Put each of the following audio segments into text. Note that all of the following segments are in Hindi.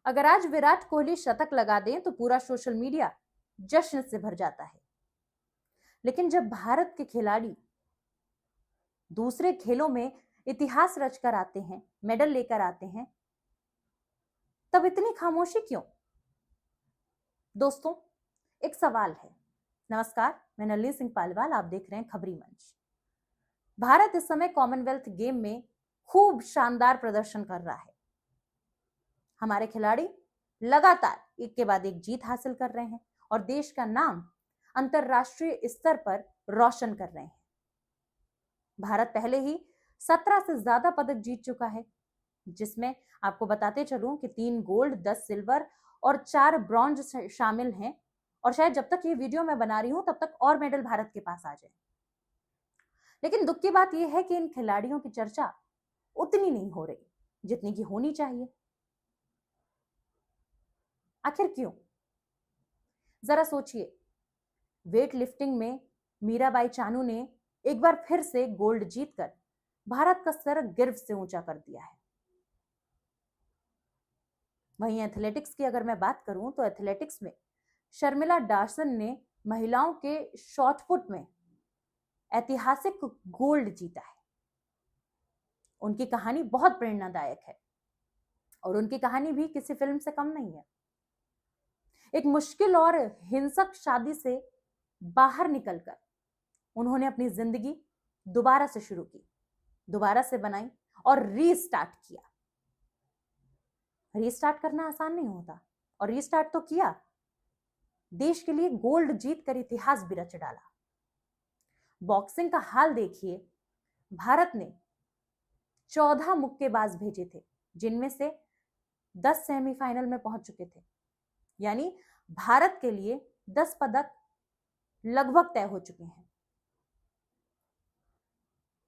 अगर आज विराट कोहली शतक लगा दें तो पूरा सोशल मीडिया जश्न से भर जाता है। लेकिन जब भारत के खिलाड़ी दूसरे खेलों में इतिहास रचकर आते हैं, मेडल लेकर आते हैं, तब इतनी खामोशी क्यों? दोस्तों, एक सवाल है। नमस्कार, मैं नलिनी सिंह पालीवाल, आप देख रहे हैं खबरी मंच। भारत इस समय कॉमनवेल्थ गेम में खूब शानदार प्रदर्शन कर रहा है। हमारे खिलाड़ी लगातार एक के बाद एक जीत हासिल कर रहे हैं और देश का नाम अंतरराष्ट्रीय स्तर पर रोशन कर रहे हैं। भारत पहले ही 17 से ज्यादा पदक जीत चुका है, जिसमें आपको बताते चलूं कि 3 गोल्ड, 10 सिल्वर और 4 ब्रॉन्ज शामिल हैं। और शायद जब तक ये वीडियो मैं बना रही हूं तब तक और मेडल भारत के पास आ जाए। लेकिन दुख की बात यह है कि इन खिलाड़ियों की चर्चा उतनी नहीं हो रही जितनी की होनी चाहिए। आखिर क्यों? जरा सोचिए, वेट लिफ्टिंग में मीराबाई चानू ने एक बार फिर से गोल्ड जीतकर भारत का सर गर्व से ऊंचा कर दिया है। वहीं एथलेटिक्स की अगर मैं बात करूं तो एथलेटिक्स में शर्मिला डार्सन ने महिलाओं के शॉटपुट में ऐतिहासिक गोल्ड जीता है। उनकी कहानी बहुत प्रेरणादायक है और उनकी कहानी भी किसी फिल्म से कम नहीं है। एक मुश्किल और हिंसक शादी से बाहर निकलकर उन्होंने अपनी जिंदगी दोबारा से शुरू की, दोबारा से बनाई और रीस्टार्ट किया। रीस्टार्ट करना आसान नहीं होता और रीस्टार्ट तो किया। देश के लिए गोल्ड जीत कर इतिहास भी रच डाला। बॉक्सिंग का हाल देखिए, भारत ने 14 मुक्केबाज भेजे थे, जिनमें से 10 सेमीफाइनल में पहुंच चुके थे। यानी भारत के लिए 10 पदक लगभग तय हो चुके हैं।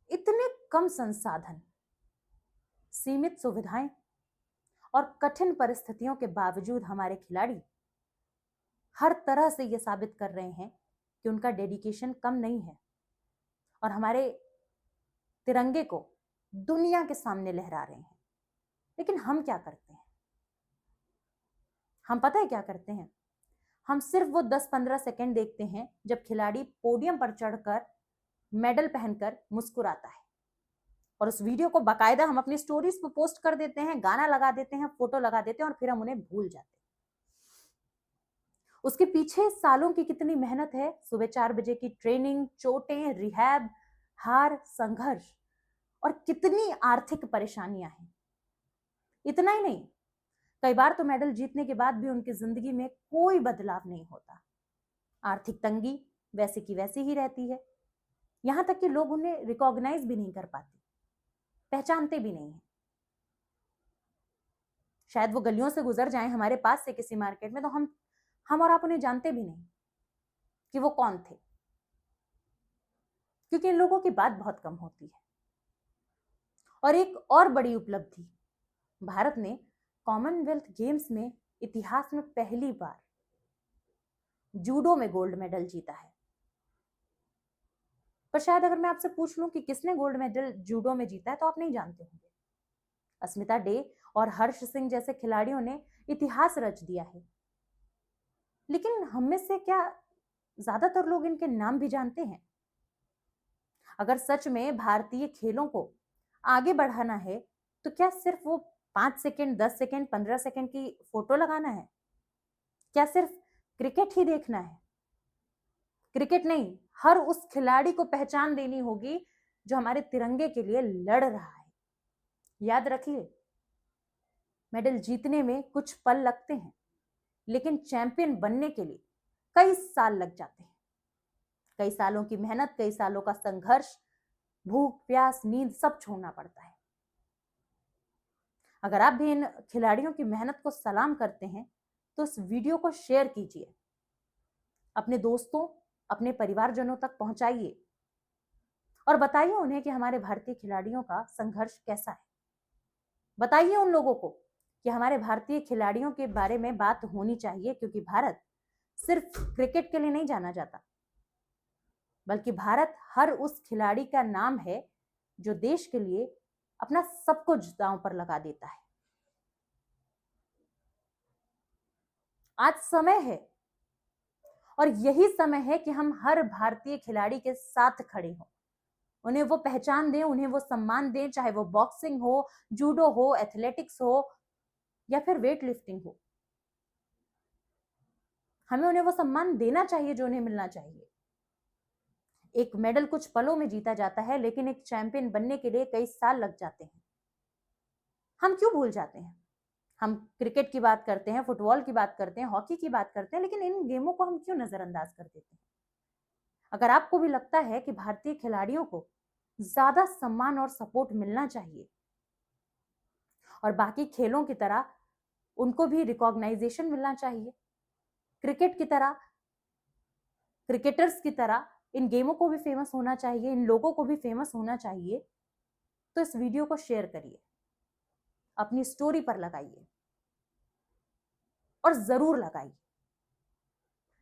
इतने कम संसाधन, सीमित सुविधाएं और कठिन परिस्थितियों के बावजूद हमारे खिलाड़ी हर तरह से यह साबित कर रहे हैं कि उनका डेडिकेशन कम नहीं है और हमारे तिरंगे को दुनिया के सामने लहरा रहे हैं। लेकिन हम क्या करते हैं? हम पता है क्या करते हैं? हम सिर्फ वो 10-15 सेकंड देखते हैं जब खिलाड़ी पोडियम पर चढ़कर मेडल पहनकर मुस्कुराता है और उस वीडियो को बाकायदा हम अपनी स्टोरीज पर पोस्ट कर देते हैं, गाना लगा देते हैं, फोटो लगा देते हैं और फिर हम उन्हें भूल जाते हैं। उसके पीछे सालों की कितनी मेहनत है, सुबह 4 बजे की ट्रेनिंग, चोटें, रिहैब, हार, संघर्ष और कितनी आर्थिक परेशानियां हैं। इतना ही नहीं, कई बार तो मेडल जीतने के बाद भी उनकी जिंदगी में कोई बदलाव नहीं होता। आर्थिक तंगी वैसे की वैसी ही रहती है। यहां तक कि लोग उन्हें रिकॉग्नाइज भी नहीं कर पाते, पहचानते भी नहीं है। शायद वो गलियों से गुजर जाएं हमारे पास से किसी मार्केट में तो हम और आप उन्हें जानते भी नहीं कि वो कौन थे, क्योंकि इन लोगों की बात बहुत कम होती है। और एक और बड़ी उपलब्धि, भारत ने कॉमनवेल्थ गेम्स में इतिहास में पहली बार जूडो में गोल्ड मेडल जीता है। पर शायद अगर मैं आपसे पूछ लूं कि किसने गोल्ड मेडल जूडो में जीता है तो आप नहीं जानते होंगे। अस्मिता डे और हर्ष सिंह जैसे खिलाड़ियों ने इतिहास रच दिया है। लेकिन हम में से क्या ज्यादातर लोग इनके नाम भी जानते हैं? अगर सच में भारतीय खेलों को आगे बढ़ाना है तो क्या सिर्फ वो 5 सेकंड, 10 सेकंड, 15 सेकंड की फोटो लगाना है? क्या सिर्फ क्रिकेट ही देखना है? क्रिकेट नहीं, हर उस खिलाड़ी को पहचान देनी होगी जो हमारे तिरंगे के लिए लड़ रहा है। याद रखिए, मेडल जीतने में कुछ पल लगते हैं, लेकिन चैंपियन बनने के लिए कई साल लग जाते हैं। कई सालों की मेहनत, कई सालों का संघर्ष, भूख, प्यास, नींद सब छोड़ना पड़ता है। अगर आप भी इन खिलाड़ियों की मेहनत को सलाम करते हैं तो इस वीडियो को शेयर कीजिए, अपने दोस्तों, अपने परिवारजनों तक पहुंचाइए और बताइए उन्हें कि हमारे भारतीय खिलाड़ियों का संघर्ष कैसा है। बताइए उन लोगों को कि हमारे भारतीय खिलाड़ियों के बारे में बात होनी चाहिए, क्योंकि भारत सिर्फ क्रिकेट के लिए नहीं जाना जाता, बल्कि भारत हर उस खिलाड़ी का नाम है जो देश के लिए अपना सब कुछ दांव पर लगा देता है। आज समय है, और यही समय है कि हम हर भारतीय खिलाड़ी के साथ खड़े हों, उन्हें वो पहचान दें, उन्हें वो सम्मान दें, चाहे वो बॉक्सिंग हो, जूडो हो, एथलेटिक्स हो या फिर वेट लिफ्टिंग हो। हमें उन्हें वो सम्मान देना चाहिए जो उन्हें मिलना चाहिए। एक मेडल कुछ पलों में जीता जाता है, लेकिन एक चैंपियन बनने के लिए कई साल लग जाते हैं। हम क्यों भूल जाते हैं? हम क्रिकेट की बात करते हैं, फुटबॉल की बात करते हैं, हॉकी की बात करते हैं, लेकिन इन गेमों को हम क्यों नजरअंदाज कर देते हैं? अगर आपको भी लगता है कि भारतीय खिलाड़ियों को ज्यादा सम्मान और सपोर्ट मिलना चाहिए और बाकी खेलों की तरह उनको भी रिकॉग्नाइजेशन मिलना चाहिए, क्रिकेट की तरह, क्रिकेटर्स की तरह इन गेमों को भी फेमस होना चाहिए, इन लोगों को भी फेमस होना चाहिए, तो इस वीडियो को शेयर करिए, अपनी स्टोरी पर लगाइए और जरूर लगाइए,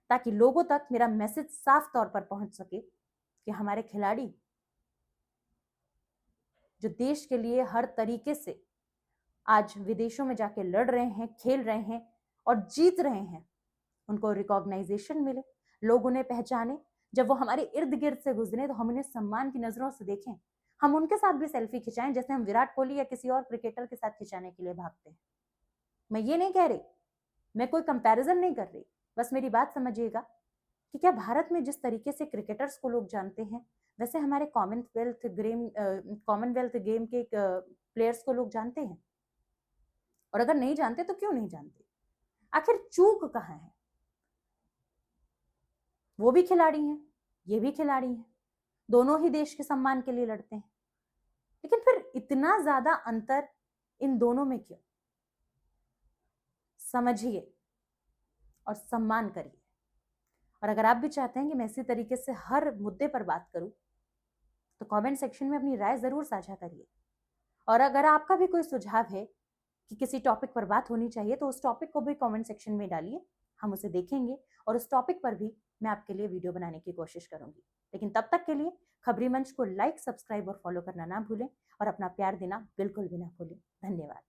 ताकि लोगों तक मेरा मैसेज साफ तौर पर पहुंच सके कि हमारे खिलाड़ी जो देश के लिए हर तरीके से आज विदेशों में जाके लड़ रहे हैं, खेल रहे हैं और जीत रहे हैं, उनको रिकॉग्नाइजेशन मिले, लोग उन्हें पहचाने। जब वो हमारे इर्द गिर्द से गुजरे तो हम उन्हें सम्मान की नजरों से देखें, हम उनके साथ भी सेल्फी खिंचाएं जैसे हम विराट कोहली या किसी और क्रिकेटर के साथ खिंचाने के लिए भागते हैं। मैं ये नहीं कह रही, मैं कोई कंपैरिजन नहीं कर रही, बस मेरी बात समझिएगा कि क्या भारत में जिस तरीके से क्रिकेटर्स को लोग जानते हैं, वैसे हमारे कॉमनवेल्थ गेम के प्लेयर्स को लोग जानते हैं? और अगर नहीं जानते तो क्यों नहीं जानते? आखिर चूक कहाँ है? वो भी खिलाड़ी हैं, ये भी खिलाड़ी हैं, दोनों ही देश के सम्मान के लिए लड़ते हैं, लेकिन फिर इतना ज्यादा अंतर इन दोनों में क्यों? समझिए और सम्मान करिए। और अगर आप भी चाहते हैं कि मैं इसी तरीके से हर मुद्दे पर बात करूं, तो कमेंट सेक्शन में अपनी राय जरूर साझा करिए। और अगर आपका भी कोई सुझाव है कि किसी टॉपिक पर बात होनी चाहिए, तो उस टॉपिक को भी कमेंट सेक्शन में डालिए, हम उसे देखेंगे और उस टॉपिक पर भी मैं आपके लिए वीडियो बनाने की कोशिश करूंगी। लेकिन तब तक के लिए खबरी मंच को लाइक, सब्सक्राइब और फॉलो करना ना भूलें और अपना प्यार देना बिल्कुल भी ना भूलें। धन्यवाद।